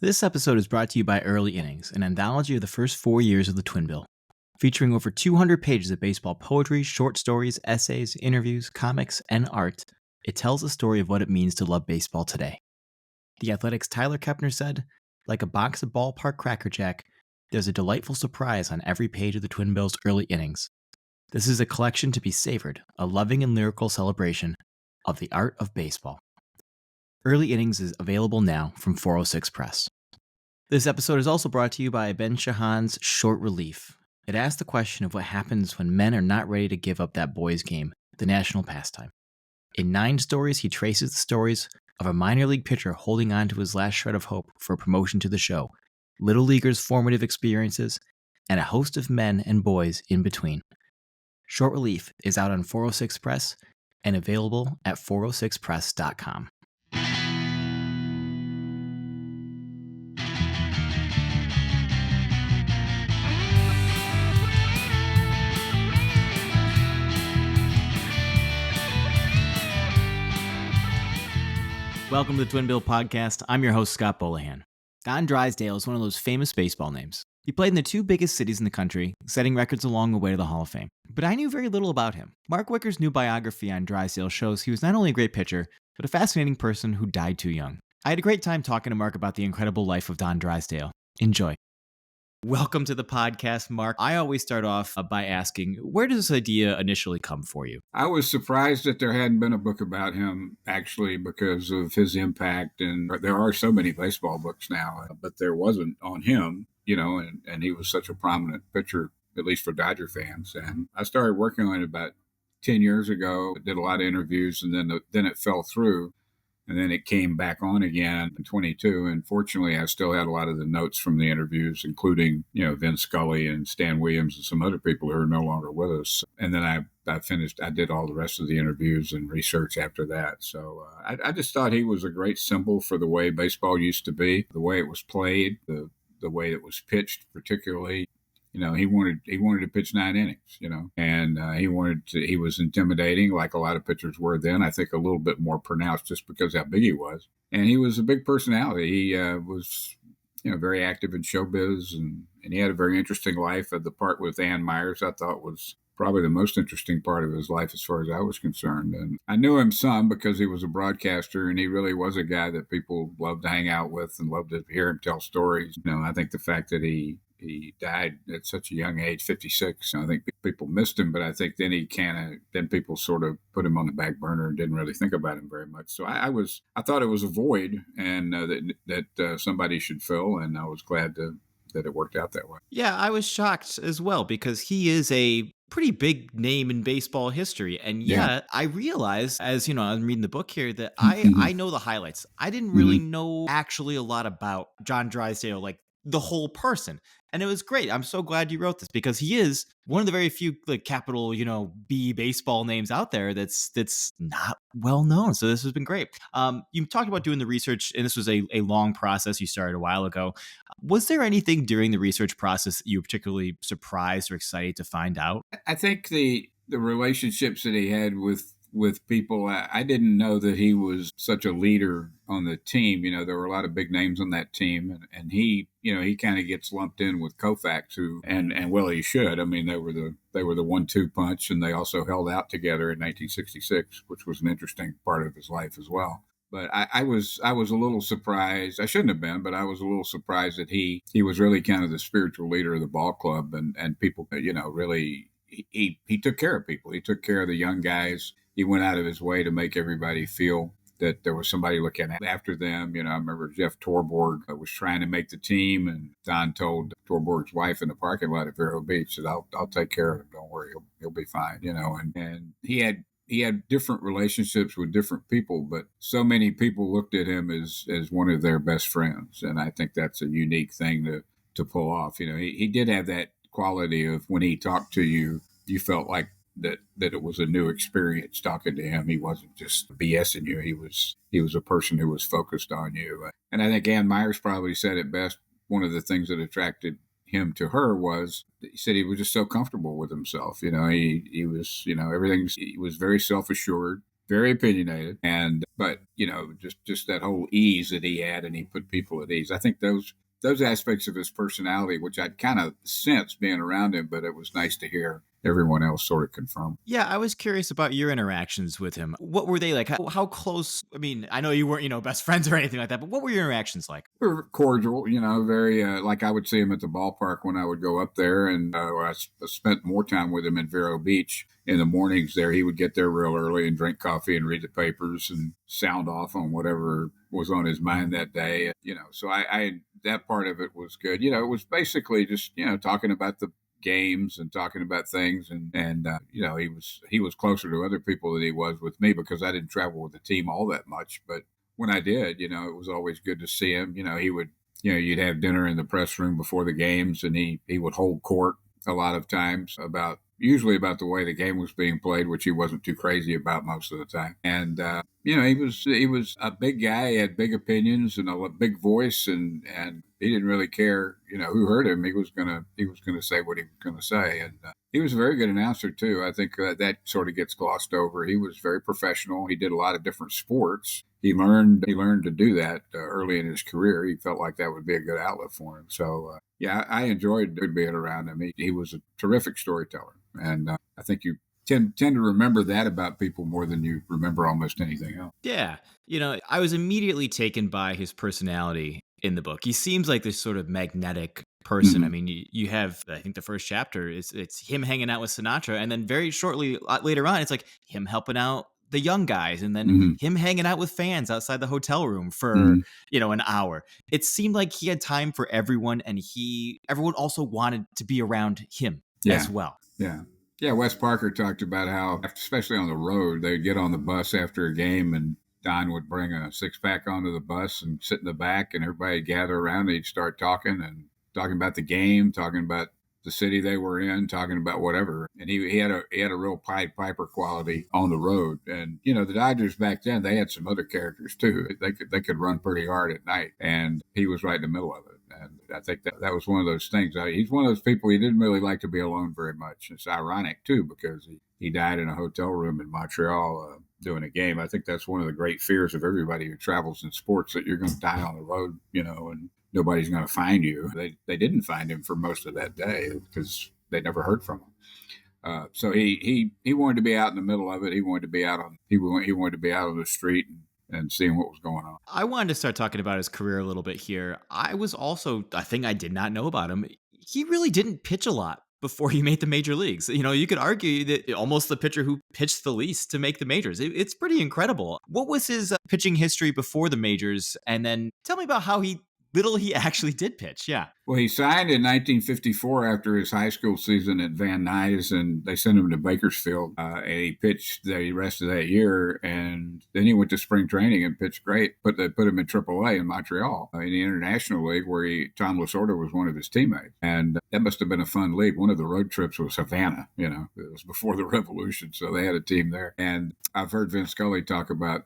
This episode is brought to you by Early Innings, an anthology of the first 4 years of the Twin Bill. Featuring over 200 pages of baseball poetry, short stories, essays, interviews, comics, and art, it tells the story of what it means to love baseball today. The Athletic's Tyler Kepner said, "Like a box of ballpark Cracker Jack, there's a delightful surprise on every page of the Twin Bill's Early Innings. This is a collection to be savored, a loving and lyrical celebration of the art of baseball." Early Innings is available now from 406 Press. This episode is also brought to you by Ben Shahan's Short Relief. It asks the question of what happens when men are not ready to give up that boys' game, the national pastime. In 9 stories, he traces the stories of a minor league pitcher holding on to his last shred of hope for promotion to the show, little leaguers' formative experiences, and a host of men and boys in between. Short Relief is out on 406 Press and available at 406press.com. Welcome to the Twin Bill Podcast. I'm your host, Scott Bolohan. Don Drysdale is one of those famous baseball names. He played in the 2 biggest cities in the country, setting records along the way to the Hall of Fame. But I knew very little about him. Mark Whicker's new biography on Drysdale shows he was not only a great pitcher, but a fascinating person who died too young. I had a great time talking to Mark about the incredible life of Don Drysdale. Enjoy. Welcome to the podcast, Mark. I always start off by asking, where does this idea initially come for you? I was surprised that there hadn't been a book about him, actually, because of his impact. And there are so many baseball books now, but there wasn't on him, and he was such a prominent pitcher, at least for Dodger fans. And I started working on it about 10 years ago, did a lot of interviews, and then it fell through. And then it came back on again in 22. And fortunately, I still had a lot of the notes from the interviews, including, Vince Scully and Stan Williams and some other people who are no longer with us. And then I did all the rest of the interviews and research after that. So I just thought he was a great symbol for the way baseball used to be, the way it was played, the way it was pitched, particularly. He wanted to pitch 9 innings, and he was intimidating, like a lot of pitchers were then. I think a little bit more pronounced just because how big he was. And he was a big personality. He was, very active in showbiz, and he had a very interesting life. The part with Ann Myers, I thought, was probably the most interesting part of his life as far as I was concerned. And I knew him some because he was a broadcaster, and he really was a guy that people loved to hang out with and loved to hear him tell stories. I think the fact that he died at such a young age, 56. I think people missed him, but I think then then people sort of put him on the back burner and didn't really think about him very much. So I thought it was a void, and that somebody should fill, and I was glad that it worked out that way. Yeah, I was shocked as well because he is a pretty big name in baseball history. And yet I realized, as I'm reading the book here, that I know the highlights. I didn't really know actually a lot about John Drysdale, like the whole person. And it was great. I'm so glad you wrote this because he is one of the very few capital, B baseball names out there that's not well known. So this has been great. You talked about doing the research, and this was a long process you started a while ago. Was there anything during the research process that you were particularly surprised or excited to find out? I think the relationships that he had with people, I didn't know that he was such a leader on the team. There were a lot of big names on that team, and he, he kind of gets lumped in with Koufax, and well, he should. I mean, they were the 1-2 punch, and they also held out together in 1966, which was an interesting part of his life as well. But I was a little surprised. I shouldn't have been, but I was a little surprised that he was really kind of the spiritual leader of the ball club, and people, really, he took care of people. He took care of the young guys. He went out of his way to make everybody feel that there was somebody looking after them. I remember Jeff Torborg was trying to make the team, and Don told Torborg's wife in the parking lot at Vero Beach that I'll take care of him. Don't worry, he'll be fine. And he had different relationships with different people, but so many people looked at him as one of their best friends, and I think that's a unique thing to pull off. He did have that quality of when he talked to you, you felt like that it was a new experience talking to him. He wasn't just BSing you. He was a person who was focused on you. And I think Ann Myers probably said it best. One of the things that attracted him to her was he said he was just so comfortable with himself. He was, he was very self-assured. very opinionated, and but just that whole ease that he had, and he put people at ease. I think those aspects of his personality, which I'd kind of sensed being around him, but it was nice to hear everyone else sort of confirm. Yeah, I was curious about your interactions with him. What were they like? How close? I mean, I know you weren't, best friends or anything like that, but what were your interactions like? We were cordial, very like I would see him at the ballpark when I would go up there, and spent more time with him in Vero Beach in the mornings. There, he would get there real early and drink coffee and read the papers and sound off on whatever was on his mind that day. So I that part of it was good. It was basically just talking about the games and talking about things, and he was closer to other people than he was with me because I didn't travel with the team all that much, but when I did, it was always good to see him. He would, you'd have dinner in the press room before the games, and he would hold court a lot of times usually about the way the game was being played, which he wasn't too crazy about most of the time. And he was a big guy. He had big opinions and a big voice, and he didn't really care, who heard him. He was gonna say what he was gonna say, and he was a very good announcer too. I think that sort of gets glossed over. He was very professional. He did a lot of different sports. He learned to do that early in his career. He felt like that would be a good outlet for him. So yeah, I enjoyed being around him. He was a terrific storyteller, and I think you tend to remember that about people more than you remember almost anything else. Yeah. I was immediately taken by his personality in the book. He seems like this sort of magnetic person. I Hmm. mean, you have, I think the first chapter is it's him hanging out with Sinatra. And then very shortly later on, it's like him helping out the young guys and then Hmm. him hanging out with fans outside the hotel room for, Hmm. an hour. It seemed like he had time for everyone and everyone also wanted to be around him Yeah, as well. yeah, yeah. Wes Parker talked about how, especially on the road, they'd get on the bus after a game, and Don would bring a six pack onto the bus and sit in the back, and everybody would gather around. And he'd start talking about the game, talking about the city they were in, talking about whatever. And he had a real Pied Piper quality on the road. And the Dodgers back then, they had some other characters too. They could run pretty hard at night, and he was right in the middle of it. And I think that was one of those things. He's one of those people, he didn't really like to be alone very much. It's ironic too because he died in a hotel room in Montreal doing a game. I think that's one of the great fears of everybody who travels in sports, that you're going to die on the road, and nobody's going to find you. They didn't find him for most of that day because they never heard from him. So he wanted to be out in the middle of it. He wanted to be he wanted to be out on the street and seeing what was going on. I wanted to start talking about his career a little bit here. I was also, a thing I did not know about him. He really didn't pitch a lot before he made the major leagues. You could argue that almost the pitcher who pitched the least to make the majors. It's pretty incredible. What was his pitching history before the majors? And then tell me about how little he actually did pitch. Yeah. Well, he signed in 1954 after his high school season at Van Nuys, and they sent him to Bakersfield. And he pitched the rest of that year, and then he went to spring training and pitched great. But they put him in AAA in Montreal in the International League, where Tom Lasorda was one of his teammates, and that must have been a fun league. One of the road trips was Havana. It was before the Revolution, so they had a team there. And I've heard Vince Scully talk about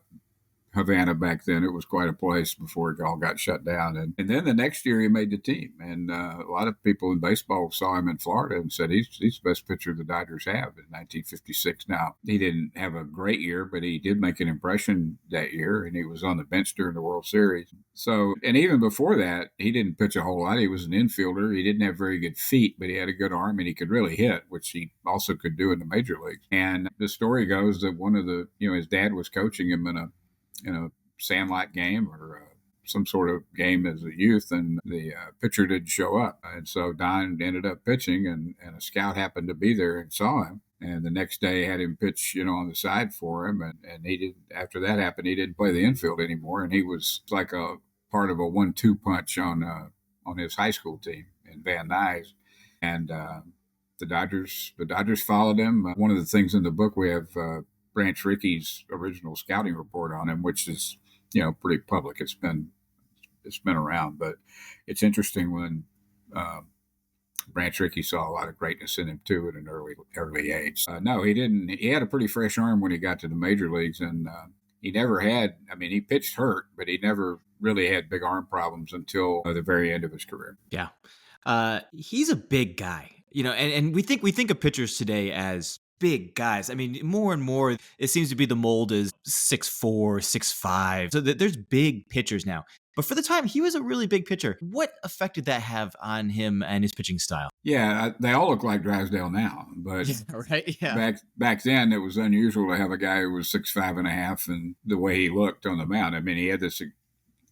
Havana back then. It was quite a place before it all got shut down. And then the next year he made the team. And a lot of people in baseball saw him in Florida and said he's the best pitcher the Dodgers have in 1956. Now, he didn't have a great year, but he did make an impression that year, and he was on the bench during the World Series. So, and even before that, he didn't pitch a whole lot. He was an infielder. He didn't have very good feet, but he had a good arm, and he could really hit, which he also could do in the major leagues. And the story goes that his dad was coaching him in a sandlot game or some sort of game as a youth, and the pitcher didn't show up. And so Don ended up pitching, and a scout happened to be there and saw him. And the next day had him pitch, on the side for him. And he did, after that happened, he didn't play the infield anymore. And he was like a part of a 1-2 punch on his high school team in Van Nuys. And the Dodgers followed him. One of the things in the book, we have Branch Rickey's original scouting report on him, which is, pretty public. It's been around, but it's interesting when Branch Rickey saw a lot of greatness in him too at an early age. No, he didn't. He had a pretty fresh arm when he got to the major leagues, and he never had. I mean, he pitched hurt, but he never really had big arm problems until the very end of his career. Yeah. He's a big guy, and we think of pitchers today as big guys. I mean, more and more, it seems to be the mold is 6'4", 6'5". So there's big pitchers now. But for the time, he was a really big pitcher. What effect did that have on him and his pitching style? Yeah, they all look like Drysdale now, but Yeah, right. Yeah. back then it was unusual to have a guy who was 6'5.5", and the way he looked on the mound. I mean, he had this.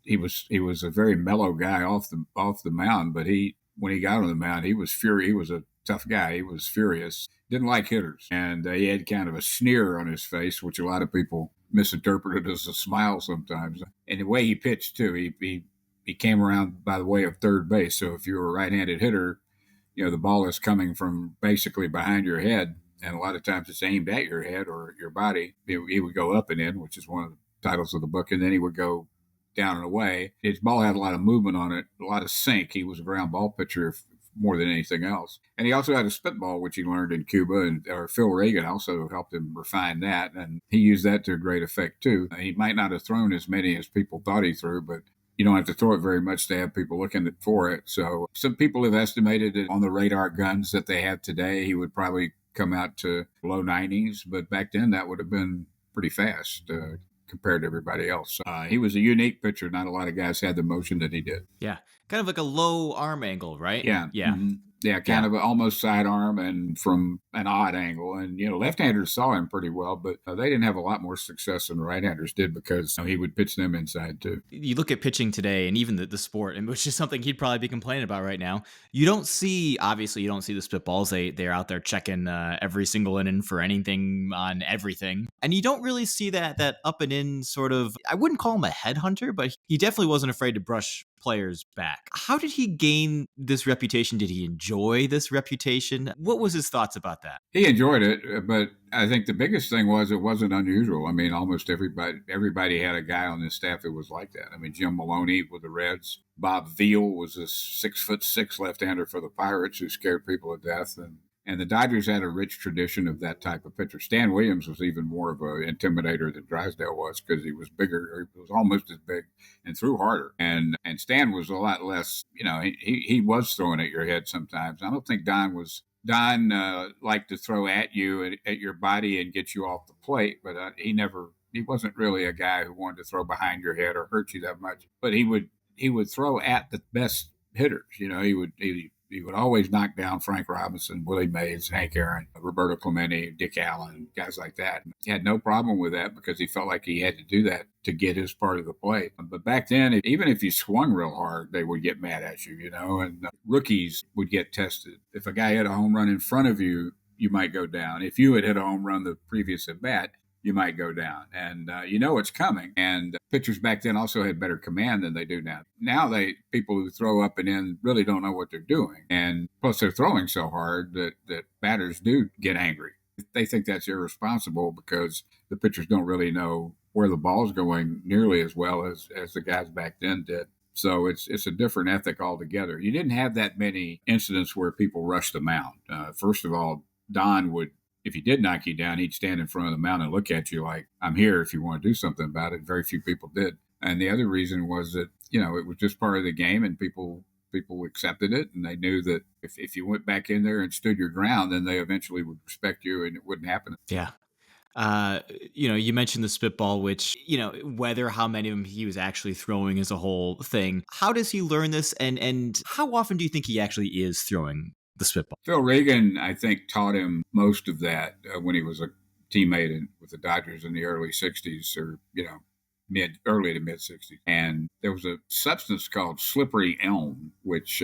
He was a very mellow guy off the mound, but when he got on the mound, he was furious. He was a tough guy. He was furious. Didn't like hitters, and he had kind of a sneer on his face, which a lot of people misinterpreted as a smile sometimes. And the way he pitched too, he came around by the way of third base. So if you're a right-handed hitter, the ball is coming from basically behind your head, and a lot of times it's aimed at your head or your body. He would go up and in, which is one of the titles of the book, and then he would go down and away. His ball had a lot of movement on it, a lot of sink. He was a ground ball pitcher more than anything else. And he also had a spitball, which he learned in Cuba, and Phil Reagan also helped him refine that, and he used that to great effect too. He might not have thrown as many as people thought he threw, but you don't have to throw it very much to have people looking for it. So some people have estimated that on the radar guns that they have today, he would probably come out to low 90s, but back then that would have been pretty fast. Compared to everybody else. He was a unique pitcher. Not a lot of guys had the motion that he did. Yeah. Kind of like a low arm angle, right? Yeah. Yeah. Mm-hmm. Yeah, kind of almost sidearm and from an odd angle. And, left-handers saw him pretty well, but they didn't have a lot more success than the right-handers did because he would pitch them inside too. You look at pitching today and even the sport, and which is something he'd probably be complaining about right now. You don't see the spitballs. They're out there checking every single inning for anything on everything. And you don't really see that up and in sort of, I wouldn't call him a headhunter, but he definitely wasn't afraid to brush players back. How did he gain this reputation? Did he enjoy this reputation? What was his thoughts about that? He enjoyed it, but I think the biggest thing was it wasn't unusual. I mean, almost everybody had a guy on his staff that was like that. I mean, Jim Maloney with the Reds, Bob Veal was a 6'6" left-hander for the Pirates who scared people to death, and the Dodgers had a rich tradition of that type of pitcher. Stan Williams was even more of an intimidator than Drysdale was because he was bigger, or he was almost as big and threw harder. And Stan was a lot less, he was throwing at your head sometimes. I don't think Don liked to throw at you, at your body and get you off the plate, but he wasn't really a guy who wanted to throw behind your head or hurt you that much. But he would throw at the best hitters. He would always knock down Frank Robinson, Willie Mays, Hank Aaron, Roberto Clemente, Dick Allen, guys like that. He had no problem with that because he felt like he had to do that to get his part of the play. But back then, even if you swung real hard, they would get mad at you, and rookies would get tested. If a guy hit a home run in front of you, you might go down. If you had hit a home run the previous at bat, you might go down. And it's coming. And pitchers back then also had better command than they do now. Now people who throw up and in really don't know what they're doing. And plus they're throwing so hard that batters do get angry. They think that's irresponsible because the pitchers don't really know where the ball's going nearly as well as the guys back then did. So it's a different ethic altogether. You didn't have that many incidents where people rushed the mound. First of all, Don would, if he did knock you down, he'd stand in front of the mound and look at you like, I'm here if you want to do something about it. Very few people did. And the other reason was that, it was just part of the game and people accepted it. And they knew that if you went back in there and stood your ground, then they eventually would respect you and it wouldn't happen. Yeah. You mentioned the spitball, which, whether how many of them he was actually throwing is a whole thing. How does he learn this? And how often do you think he actually is throwing the spitball? Phil Reagan, I think, taught him most of that when he was a teammate with the Dodgers in the early 60s or, early to mid 60s. And there was a substance called slippery elm, which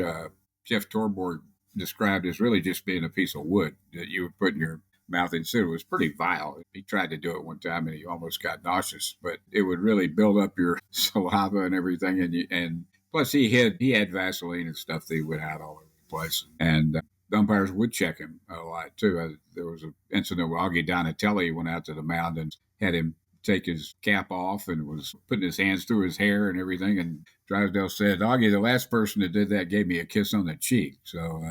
Jeff Torborg described as really just being a piece of wood that you would put in your mouth instead. It was pretty vile. He tried to do it one time and he almost got nauseous, but it would really build up your saliva and everything. And plus he had Vaseline and stuff that he would hide all over the place. And the umpires would check him a lot too. There was an incident where Augie Donatelli went out to the mound and had him take his cap off and was putting his hands through his hair and everything. And Drysdale said, Augie, the last person that did that gave me a kiss on the cheek. So,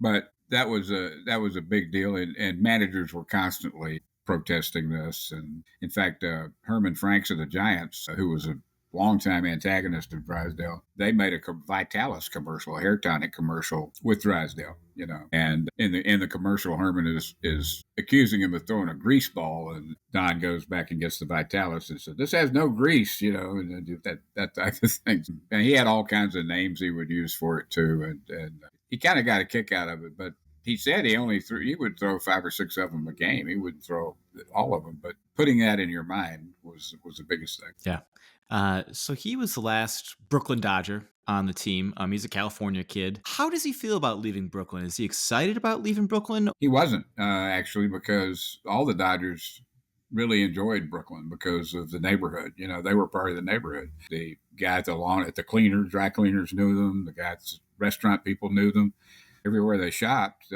but that was a big deal. And managers were constantly protesting this. And in fact, Herman Franks of the Giants, who was a longtime antagonist of Drysdale, they made a Vitalis commercial, a hair tonic commercial with Drysdale, and in the commercial, Herman is accusing him of throwing a grease ball, and Don goes back and gets the Vitalis and said, "This has no grease," and that type of thing. And he had all kinds of names he would use for it too, and he kind of got a kick out of it, but. He said he would throw 5 or 6 of them a game. He wouldn't throw all of them, but putting that in your mind was the biggest thing. Yeah. So he was the last Brooklyn Dodger on the team. He's a California kid. How does he feel about leaving Brooklyn? Is he excited about leaving Brooklyn? He wasn't, actually, because all the Dodgers really enjoyed Brooklyn because of the neighborhood. They were part of the neighborhood. The guy at the dry cleaners knew them. The guys, restaurant people knew them. Everywhere they shopped,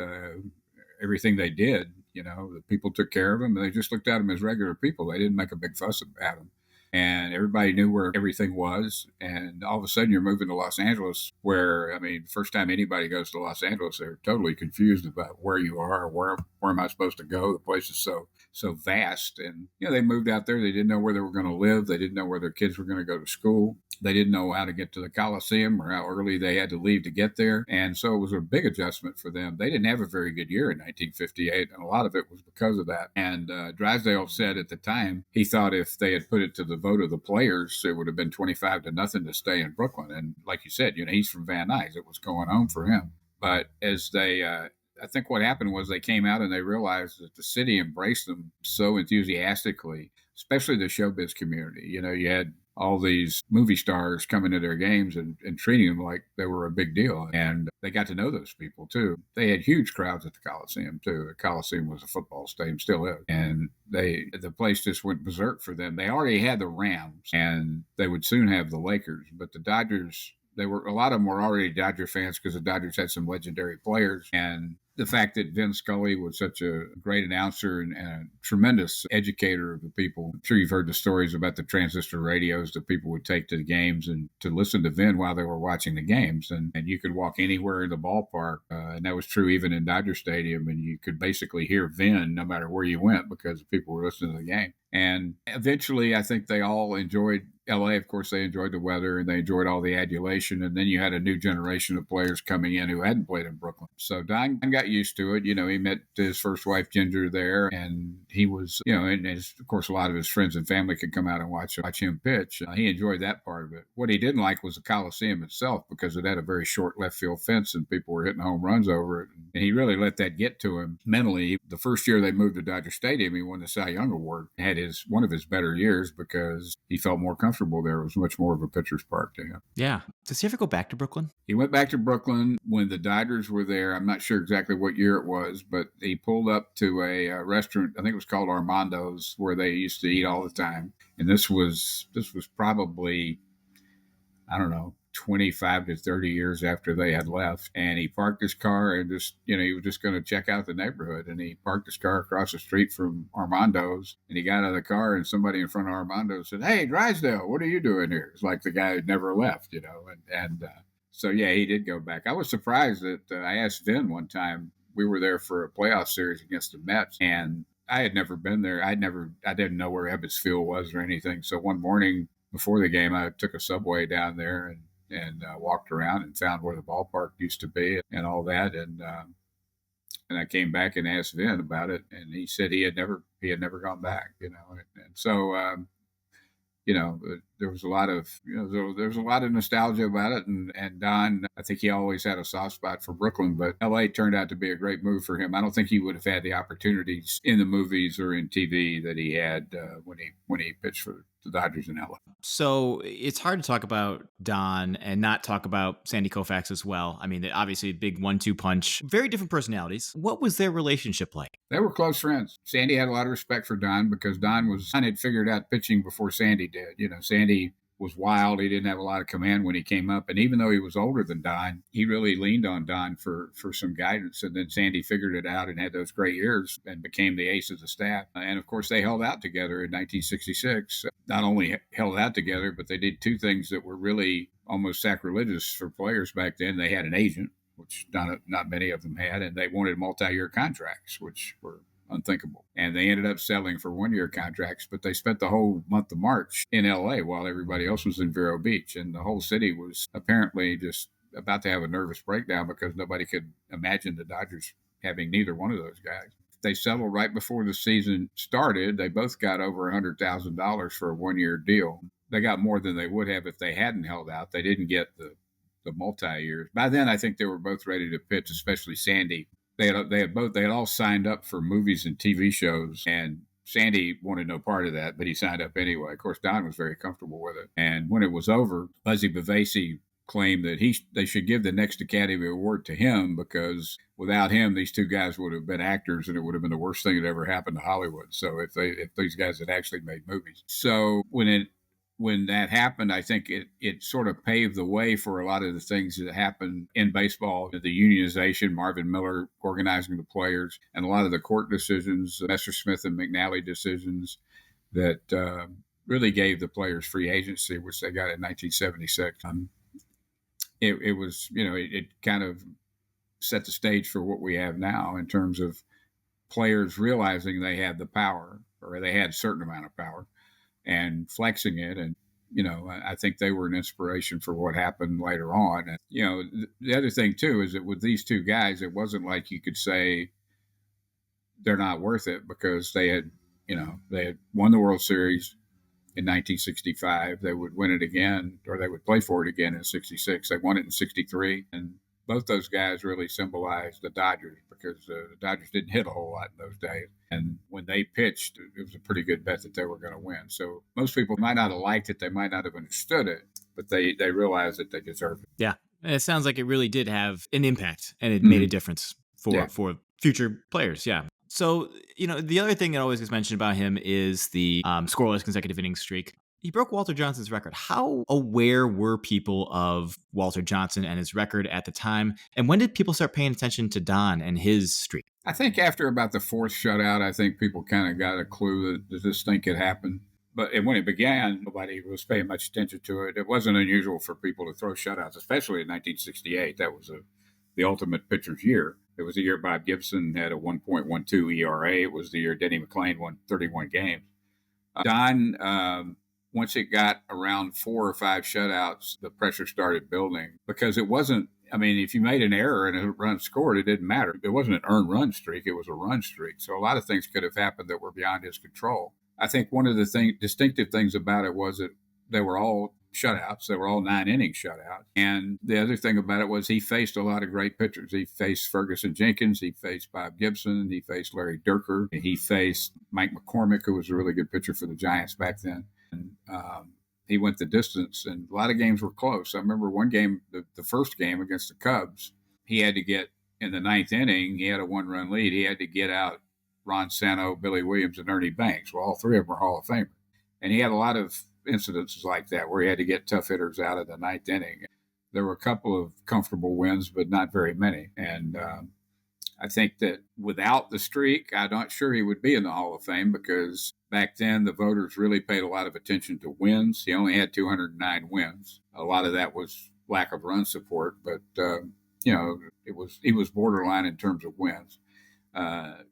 everything they did, the people took care of them. And they just looked at them as regular people. They didn't make a big fuss about them. And everybody knew where everything was. And all of a sudden, you're moving to Los Angeles, where, first time anybody goes to Los Angeles, they're totally confused about where you are, or where am I supposed to go? The place is so vast. And, they moved out there. They didn't know where they were going to live. They didn't know where their kids were going to go to school. They didn't know how to get to the Coliseum or how early they had to leave to get there. And so it was a big adjustment for them. They didn't have a very good year in 1958, and a lot of it was because of that. And Drysdale said at the time he thought if they had put it to the vote of the players, it would have been 25-0 to stay in Brooklyn. And like you said, he's from Van Nuys. It was going home for him. But as they I think what happened was they came out and they realized that the city embraced them so enthusiastically, especially the showbiz community. You had all these movie stars coming to their games and treating them like they were a big deal. And they got to know those people, too. They had huge crowds at the Coliseum, too. The Coliseum was a football stadium, still is. And the place just went berserk for them. They already had the Rams, and they would soon have the Lakers. But the Dodgers, a lot of them were already Dodger fans because the Dodgers had some legendary players. And the fact that Vin Scully was such a great announcer and a tremendous educator of the people. I'm sure you've heard the stories about the transistor radios that people would take to the games and to listen to Vin while they were watching the games. And you could walk anywhere in the ballpark, and that was true even in Dodger Stadium, and you could basically hear Vin no matter where you went because people were listening to the game. And eventually, I think they all enjoyed LA. Of course, they enjoyed the weather and they enjoyed all the adulation. And then you had a new generation of players coming in who hadn't played in Brooklyn. So Don got used to it. He met his first wife, Ginger, there. And he was, and of course, a lot of his friends and family could come out and watch him pitch. He enjoyed that part of it. What he didn't like was the Coliseum itself because it had a very short left field fence and people were hitting home runs over it. And he really let that get to him mentally. The first year they moved to Dodger Stadium, he won the Cy Young Award. He had one of his better years because he felt more comfortable there. It was much more of a pitcher's park to him. Yeah. Does he ever go back to Brooklyn? He went back to Brooklyn when the Dodgers were there. I'm not sure exactly what year it was, but he pulled up to a restaurant. I think it was called Armando's, where they used to eat all the time. And this was probably, I don't know, 25 to 30 years after they had left. And he parked his car and just, he was just going to check out the neighborhood. And he parked his car across the street from Armando's. And he got out of the car and somebody in front of Armando's said, "Hey, Drysdale, what are you doing here?" It's like the guy had never left, So, yeah, he did go back. I was surprised that I asked Vin one time. We were there for a playoff series against the Mets. And I had never been there. I didn't know where Ebbets Field was or anything. So one morning before the game, I took a subway down there and walked around and found where the ballpark used to be and all that. And I came back and asked Vin about it, and he said he had never gone back, And so, there was a lot of, there's a lot of nostalgia about it. And Don, I think he always had a soft spot for Brooklyn, but LA turned out to be a great move for him. I don't think he would have had the opportunities in the movies or in TV that he had when he pitched for the Dodgers in LA. So it's hard to talk about Don and not talk about Sandy Koufax as well. I mean, obviously a big 1-2 punch, very different personalities. What was their relationship like? They were close friends. Sandy had a lot of respect for Don because Don had figured out pitching before Sandy did. Sandy was wild. He didn't have a lot of command when he came up. And even though he was older than Don, he really leaned on Don for some guidance. And then Sandy figured it out and had those great years and became the ace of the staff. And of course, they held out together in 1966. Not only held out together, but they did two things that were really almost sacrilegious for players back then. They had an agent, which not many of them had, and they wanted multi-year contracts, which were unthinkable. And they ended up settling for 1-year contracts, but they spent the whole month of March in LA while everybody else was in Vero Beach. And the whole city was apparently just about to have a nervous breakdown because nobody could imagine the Dodgers having neither one of those guys. They settled right before the season started. They both got over $100,000 for a 1-year deal. They got more than they would have if they hadn't held out. They didn't get the multi-years. By then, I think they were both ready to pitch, especially Sandy. They had all signed up for movies and TV shows, and Sandy wanted no part of that, but he signed up anyway. Of course, Don was very comfortable with it. And when it was over, Buzzy Bavasi claimed that they should give the next Academy Award to him because without him, these two guys would have been actors, and it would have been the worst thing that ever happened to Hollywood. So if these guys had actually made movies, so when that happened, I think it sort of paved the way for a lot of the things that happened in baseball, the unionization, Marvin Miller organizing the players, and a lot of the court decisions, Messersmith and McNally decisions that really gave the players free agency, which they got in 1976. It was, it kind of set the stage for what we have now in terms of players realizing they had the power, or they had a certain amount of power, and flexing it. And, I think they were an inspiration for what happened later on. And, the other thing, too, is that with these two guys, it wasn't like you could say they're not worth it because they had won the World Series in 1965. They would win it again, or they would play for it again in 66. They won it in 63. And both those guys really symbolized the Dodgers because the Dodgers didn't hit a whole lot in those days. And when they pitched, it was a pretty good bet that they were going to win. So most people might not have liked it. They might not have understood it, but they realized that they deserved it. Yeah. And it sounds like it really did have an impact, and it made a difference for future players. Yeah. So, the other thing that always gets mentioned about him is the scoreless consecutive innings streak. He broke Walter Johnson's record. How aware were people of Walter Johnson and his record at the time? And when did people start paying attention to Don and his streak? I think after about the fourth shutout, I think people kind of got a clue that this thing could happen. But when it began, nobody was paying much attention to it. It wasn't unusual for people to throw shutouts, especially in 1968. That was the ultimate pitcher's year. It was the year Bob Gibson had a 1.12 ERA. It was the year Denny McClain won 31 games. Don, once it got around 4 or 5 shutouts, the pressure started building because it wasn't, if you made an error and a run scored, it didn't matter. It wasn't an earned run streak. It was a run streak. So a lot of things could have happened that were beyond his control. I think one of the distinctive things about it was that they were all shutouts. They were all 9-inning shutouts. And the other thing about it was he faced a lot of great pitchers. He faced Ferguson Jenkins. He faced Bob Gibson. He faced Larry Dierker. He faced Mike McCormick, who was a really good pitcher for the Giants back then. And he went the distance, and a lot of games were close. I remember one game, the first game against the Cubs, he had to get in the 9th inning. He had a 1-run lead. He had to get out Ron Santo, Billy Williams, and Ernie Banks. Well, all three of them were Hall of Famers. And he had a lot of incidences like that where he had to get tough hitters out of the 9th inning. There were a couple of comfortable wins, but not very many. And I think that without the streak, I'm not sure he would be in the Hall of Fame because back then the voters really paid a lot of attention to wins. He only had 209 wins. A lot of that was lack of run support, but he was borderline in terms of wins.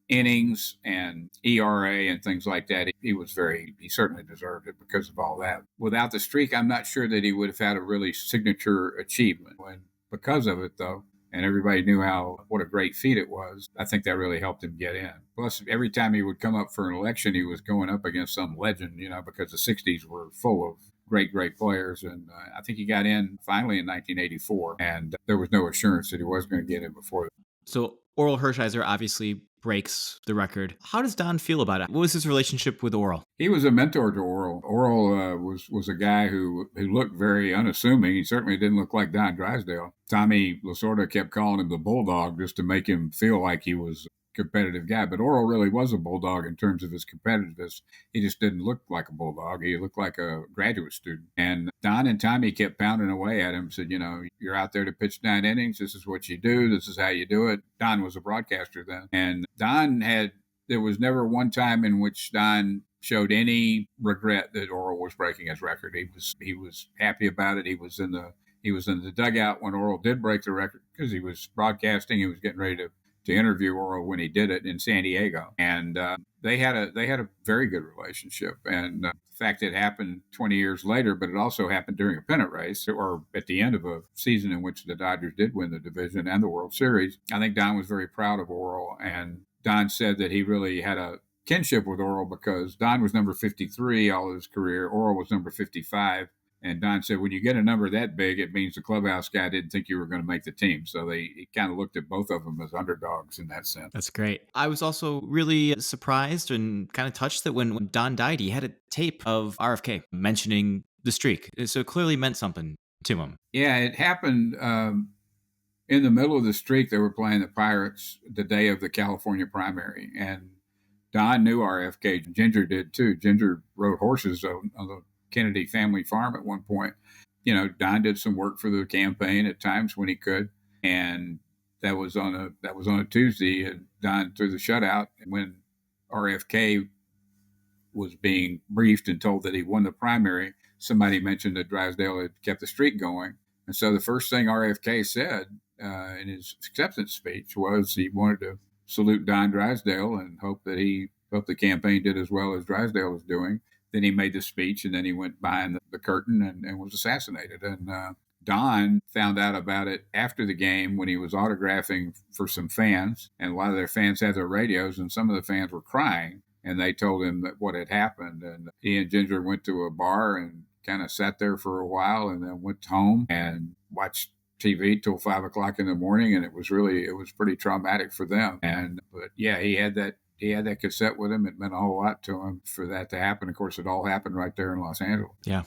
Innings and ERA and things like that, he certainly deserved it because of all that. Without the streak, I'm not sure that he would have had a really signature achievement. Because of it, though, and everybody knew what a great feat it was, I think that really helped him get in. Plus, every time he would come up for an election, he was going up against some legend, because the 60s were full of great players. And I think he got in finally in 1984, and there was no assurance that he was going to get in before that. So Orel Hershiser obviously breaks the record. How does Don feel about it? What was his relationship with Orel? He was a mentor to Orel. Orel was a guy who looked very unassuming. He certainly didn't look like Don Drysdale. Tommy Lasorda kept calling him the Bulldog just to make him feel like he was competitive guy, but Orel really was a bulldog in terms of his competitiveness. He just didn't look like a bulldog. He looked like a graduate student. And Don and Tommy kept pounding away at him, said, you're out there to pitch 9 innings. This is what you do. This is how you do it. Don was a broadcaster then. And there was never one time in which Don showed any regret that Orel was breaking his record. He was happy about it. He was in the dugout when Orel did break the record because he was broadcasting. He was getting ready to to interview Oral when he did it in San Diego, and they had a very good relationship. And the fact it happened 20 years later, but it also happened during a pennant race or at the end of a season in which the Dodgers did win the division and the World Series. I think Don was very proud of Oral, and Don said that he really had a kinship with Oral because Don was number 53 all his career. Oral was number 55. And Don said, when you get a number that big, it means the clubhouse guy didn't think you were going to make the team. So he kind of looked at both of them as underdogs in that sense. That's great. I was also really surprised and kind of touched that when Don died, he had a tape of RFK mentioning the streak. So it clearly meant something to him. Yeah, it happened in the middle of the streak. They were playing the Pirates the day of the California primary. And Don knew RFK. Ginger did too. Ginger rode horses on the Kennedy family farm at one point. Don did some work for the campaign at times when he could, and that was on a Tuesday. And Don threw the shutout, and when RFK was being briefed and told that he won the primary, somebody mentioned that Drysdale had kept the streak going, and so the first thing RFK said in his acceptance speech was he wanted to salute Don Drysdale and hope the campaign did as well as Drysdale was doing. Then he made the speech, and then he went behind the curtain and was assassinated. And Don found out about it after the game when he was autographing for some fans, and a lot of their fans had their radios, and some of the fans were crying, and they told him that what had happened. And he and Ginger went to a bar and kind of sat there for a while, and then went home and watched TV till 5 o'clock in the morning, and it was pretty traumatic for them. But yeah, he had that cassette with him. It meant a whole lot to him for that to happen. Of course, it all happened right there in Los Angeles. Yeah.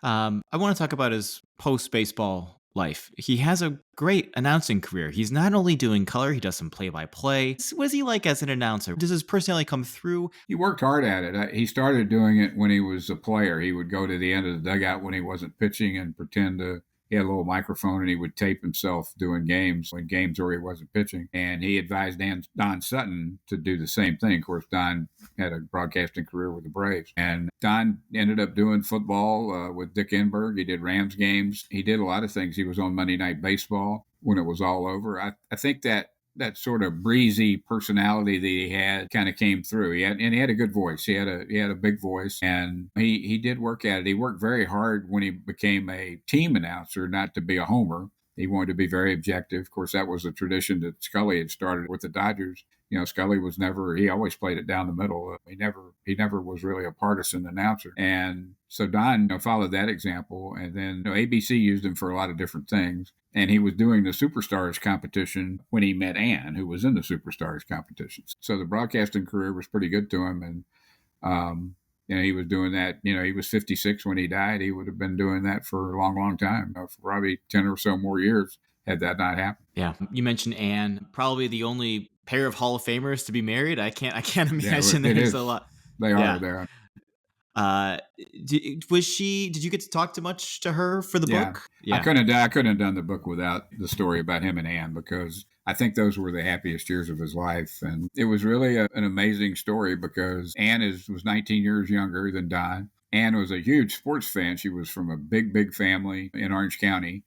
I want to talk about his post-baseball life. He has a great announcing career. He's not only doing color, he does some play-by-play. What is he like as an announcer? Does his personality come through? He worked hard at it. He started doing it when he was a player. He would go to the end of the dugout when he wasn't pitching and pretend to he had a little microphone, and he would tape himself doing games where he wasn't pitching. And he advised Don Sutton to do the same thing. Of course, Don had a broadcasting career with the Braves. And Don ended up doing football with Dick Enberg. He did Rams games. He did a lot of things. He was on Monday Night Baseball when it was all over. I think that sort of breezy personality that he had kind of came through. He had a good voice. He had a big voice, and he did work at it. He worked very hard when he became a team announcer, not to be a homer. He wanted to be very objective. Of course, that was a tradition that Scully had started with the Dodgers. Scully he always played it down the middle. He never was really a partisan announcer. And so Don followed that example. And then ABC used him for a lot of different things. And he was doing the Superstars competition when he met Ann, who was in the Superstars competition. So the broadcasting career was pretty good to him. And, he was doing that. He was 56 when he died. He would have been doing that for a long, long time, for probably 10 or so more years had that not happened. Yeah. You mentioned Ann, probably the only pair of Hall of Famers to be married. I can't imagine there's a lot. They are there. Did you get to talk too much to her for the book? Yeah. I couldn't have done the book without the story about him and Ann, because I think those were the happiest years of his life. And it was really an amazing story because Ann was 19 years younger than Don. Ann was a huge sports fan. She was from a big, big family in Orange County.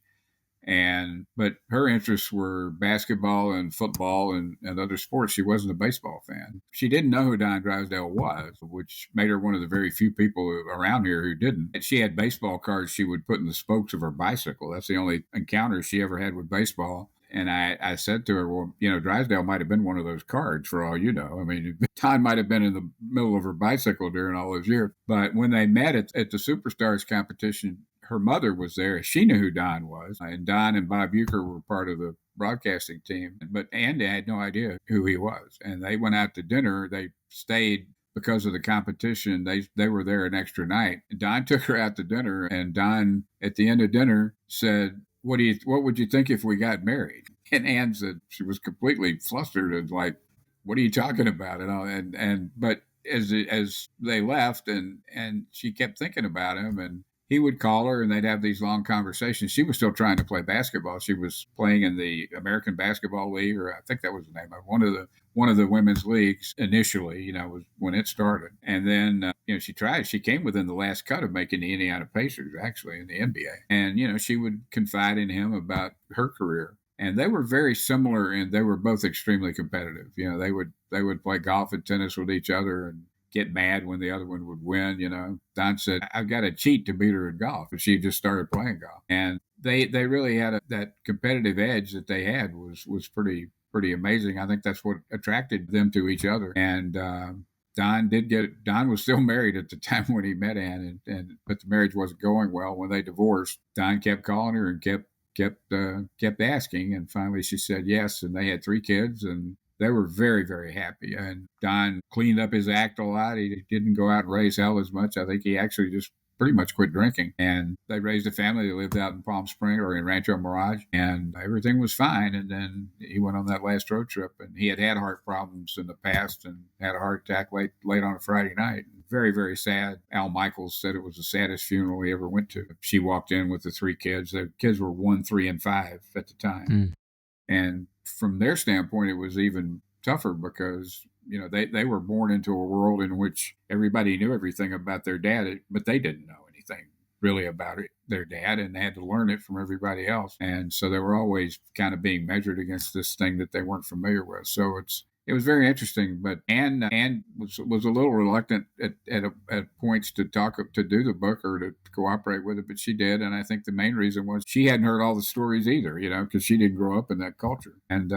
But her interests were basketball and football and other sports. She wasn't a baseball fan. She didn't know who Don Drysdale was, which made her one of the very few people around here who didn't. And she had baseball cards she would put in the spokes of her bicycle. That's the only encounter she ever had with baseball. And I said to her, well, Drysdale might have been one of those cards for all you know. I mean, Don might have been in the middle of her bicycle during all those years. But when they met at the Superstars competition, her mother was there. She knew who Don was. And Don and Bob Whicker were part of the broadcasting team. But Andy had no idea who he was. And they went out to dinner. They stayed because of the competition. They were there an extra night. Don took her out to dinner. And Don, at the end of dinner, said, what would you think if we got married? And Ann said she was completely flustered and like, what are you talking about? But as they left and she kept thinking about him, and he would call her and they'd have these long conversations. She was still trying to play basketball. She was playing in the American Basketball League, or I think that was the name of it, one of the women's leagues initially, was when it started. And then, she came within the last cut of making the Indiana Pacers, actually, in the NBA. And, she would confide in him about her career. and they were very similar, and they were both extremely competitive. They would play golf and tennis with each other and get mad when the other one would win. Don said, "I've got to cheat to beat her at golf," and she just started playing golf. And they really had that competitive edge that they had was pretty amazing. I think that's what attracted them to each other. And Don was still married at the time when he met Ann, but the marriage wasn't going well. When they divorced, Don kept calling her and kept asking, and finally she said yes, and they had 3 kids, and they were very, very happy. And Don cleaned up his act a lot. He didn't go out and raise hell as much. I think he actually just pretty much quit drinking. And they raised a family. They lived out in Palm Springs or in Rancho Mirage, and everything was fine. And then he went on that last road trip, and he had heart problems in the past and had a heart attack late on a Friday night. Very, very sad. Al Michaels said it was the saddest funeral he ever went to. She walked in with the 3 kids. The kids were 1, 3, and 5 at the time. Mm. And from their standpoint, it was even tougher because, they were born into a world in which everybody knew everything about their dad, but they didn't know anything really about their dad, and they had to learn it from everybody else. And so they were always kind of being measured against this thing that they weren't familiar with. So it was very interesting. But Anne was a little reluctant at points to do the book or to cooperate with it, but she did. And I think the main reason was she hadn't heard all the stories either, because she didn't grow up in that culture. And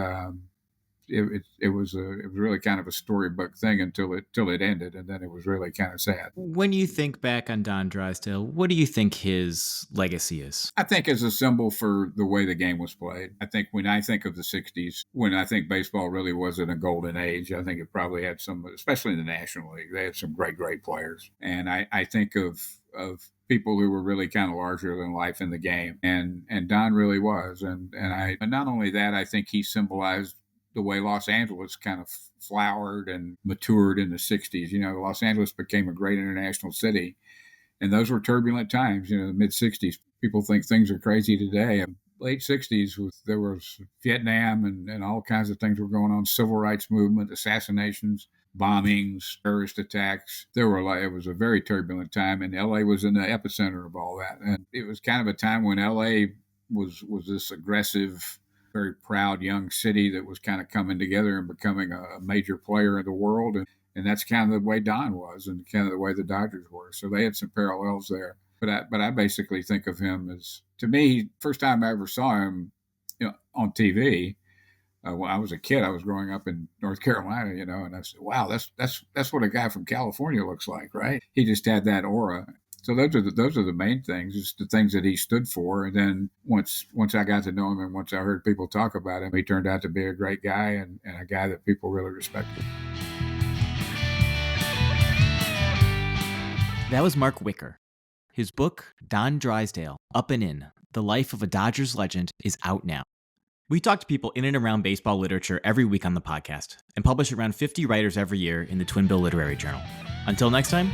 it was really kind of a storybook thing until it ended, and then it was really kind of sad. When you think back on Don Drysdale, what do you think his legacy is? I think as a symbol for the way the game was played. I think when I think of the 60s, when I think baseball really was in a golden age, I think it probably had some, especially in the National League, they had some great players. And I think of people who were really kind of larger than life in the game, and Don really was. And not only that, I think he symbolized the way Los Angeles kind of flowered and matured in the 60s. Los Angeles became a great international city, and those were turbulent times, the mid 60s. People think things are crazy today. Late 60s, there was Vietnam and all kinds of things were going on, civil rights movement, assassinations, bombings, terrorist attacks. It was a very turbulent time, and LA was in the epicenter of all that. And it was kind of a time when LA was this aggressive, very proud young city that was kind of coming together and becoming a major player in the world. And that's kind of the way Don was and kind of the way the Dodgers were. So they had some parallels there. But I basically think of him as, to me, first time I ever saw him on TV, when I was a kid. I was growing up in North Carolina, and I said, wow, that's what a guy from California looks like, right? He just had that aura. So those are the main things, just the things that he stood for. And then once I got to know him and once I heard people talk about him, he turned out to be a great guy and a guy that people really respected. That was Mark Whicker. His book, Don Drysdale, Up and In, The Life of a Dodgers Legend, is out now. We talk to people in and around baseball literature every week on the podcast and publish around 50 writers every year in the Twin Bill Literary Journal. Until next time,